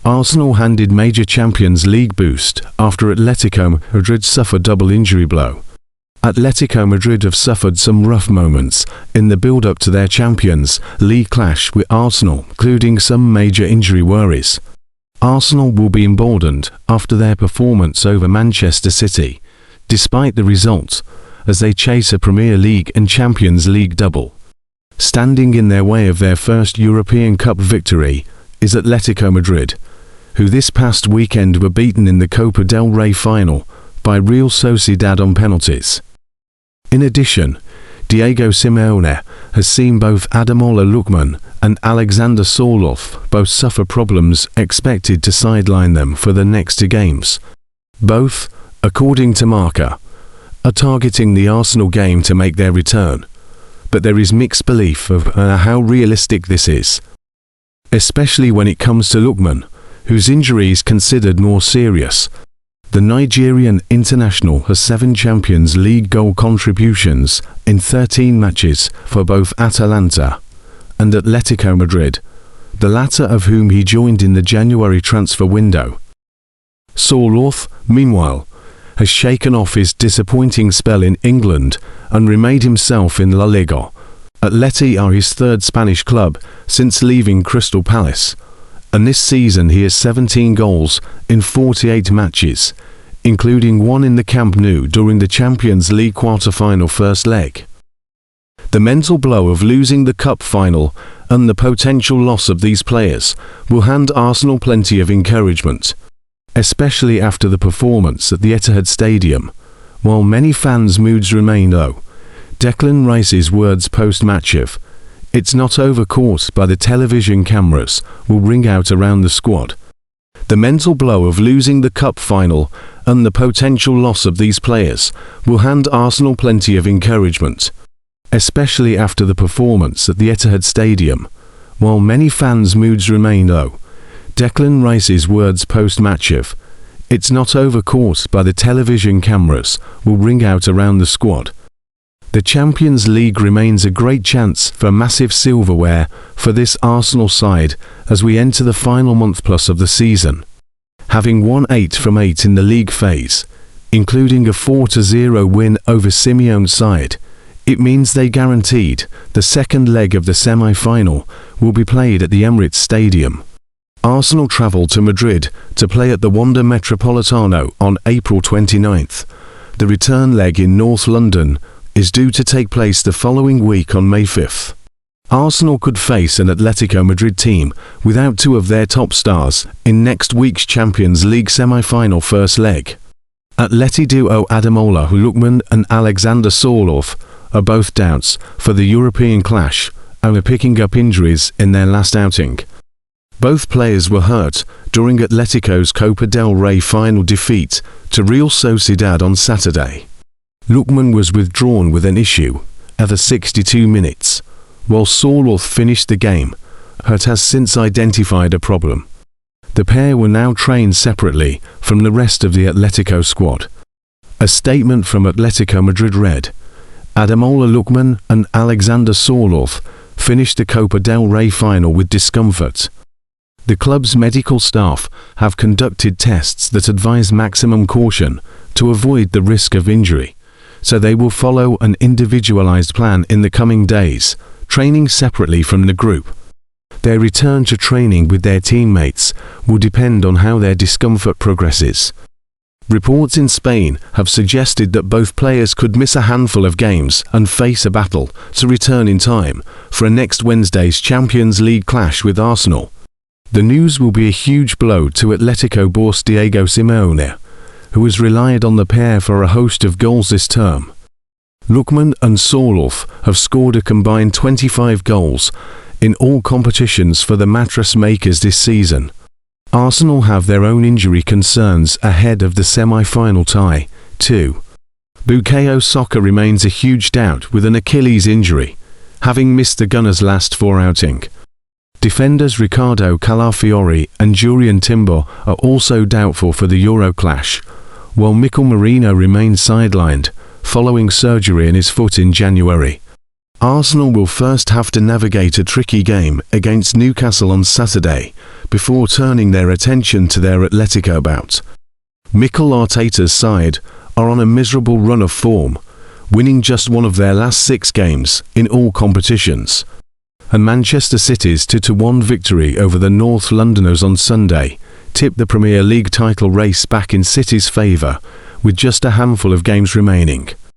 Arsenal handed major Champions League boost after Atletico Madrid suffered double injury blow. Atletico Madrid have suffered some rough moments in the build-up to their Champions League clash with Arsenal, including some major injury worries. Arsenal will be emboldened after their performance over Manchester City, despite the result, as they chase a Premier League and Champions League double. Standing in their way of their first European Cup victory is Atletico Madrid, who this past weekend were beaten in the Copa del Rey final by Real Sociedad on penalties. In addition, Diego Simeone has seen both Ademola Lookman and Alexander Sørloth both suffer problems expected to sideline them for the next 2 games. Both, according to Marca, are targeting the Arsenal game to make their return, but there is mixed belief of how realistic this is, especially when it comes to Lookman, whose injury is considered more serious. The Nigerian international has 7 Champions League goal contributions in 13 matches for both Atalanta and Atletico Madrid, the latter of whom he joined in the January transfer window. Sørloth, meanwhile, has shaken off his disappointing spell in England and remade himself in La Liga. Atleti are his 3rd Spanish club since leaving Crystal Palace, and this season he has 17 goals in 48 matches, including 1 in the Camp Nou during the Champions League quarter-final first leg. The mental blow of losing the cup final and the potential loss of these players will hand Arsenal plenty of encouragement, especially after the performance at the Etihad Stadium. While many fans' moods remain low, Declan Rice's words post-match of "It's not over" caught by the television cameras will ring out around the squad. The mental blow of losing the cup final and the potential loss of these players will hand Arsenal plenty of encouragement, especially after the performance at the Etihad Stadium. While many fans' moods remain low, Declan Rice's words post-match of "It's not over" caught by the television cameras will ring out around the squad. The Champions League remains a great chance for massive silverware for this Arsenal side as we enter the final month plus of the season. Having won 8 from 8 in the league phase, including a 4-0 win over Simeone's side, it means they guaranteed the second leg of the semi-final will be played at the Emirates Stadium. Arsenal travel to Madrid to play at the Wanda Metropolitano on April 29th. The return leg in North London is due to take place the following week on May 5th. Arsenal could face an Atletico Madrid team without 2 of their top stars in next week's Champions League semi-final first leg. Atleti duo Ademola Lookman and Alexander Sørloth are both doubts for the European clash and are picking up injuries in their last outing. Both players were hurt during Atletico's Copa del Rey final defeat to Real Sociedad on Saturday. Lookman was withdrawn with an issue at the 62 minutes, while Sørloth finished the game. Hurt has since identified a problem. The pair were now trained separately from the rest of the Atletico squad. A statement from Atletico Madrid read, "Ademola Lookman and Alexander Sørloth finished the Copa del Rey final with discomfort. The club's medical staff have conducted tests that advise maximum caution to avoid the risk of injury, so they will follow an individualized plan in the coming days, training separately from the group. Their return to training with their teammates will depend on how their discomfort progresses." Reports in Spain have suggested that both players could miss a handful of games and face a battle to return in time for next Wednesday's Champions League clash with Arsenal. The news will be a huge blow to Atletico boss Diego Simeone, who has relied on the pair for a host of goals this term. Lookman and Sørloth have scored a combined 25 goals in all competitions for the mattress makers this season. Arsenal have their own injury concerns ahead of the semi-final tie, too. Bukayo Saka remains a huge doubt with an Achilles injury, having missed the Gunners' last 4 outing. Defenders Ricardo Calafiori and Jurriën Timber are also doubtful for the Euro clash, while Mikel Merino remains sidelined following surgery in his foot in January. Arsenal will first have to navigate a tricky game against Newcastle on Saturday, before turning their attention to their Atletico bout. Mikel Arteta's side are on a miserable run of form, winning just one of their last 6 games in all competitions. And Manchester City's 2-1 victory over the North Londoners on Sunday tipped the Premier League title race back in City's favour, with just a handful of games remaining.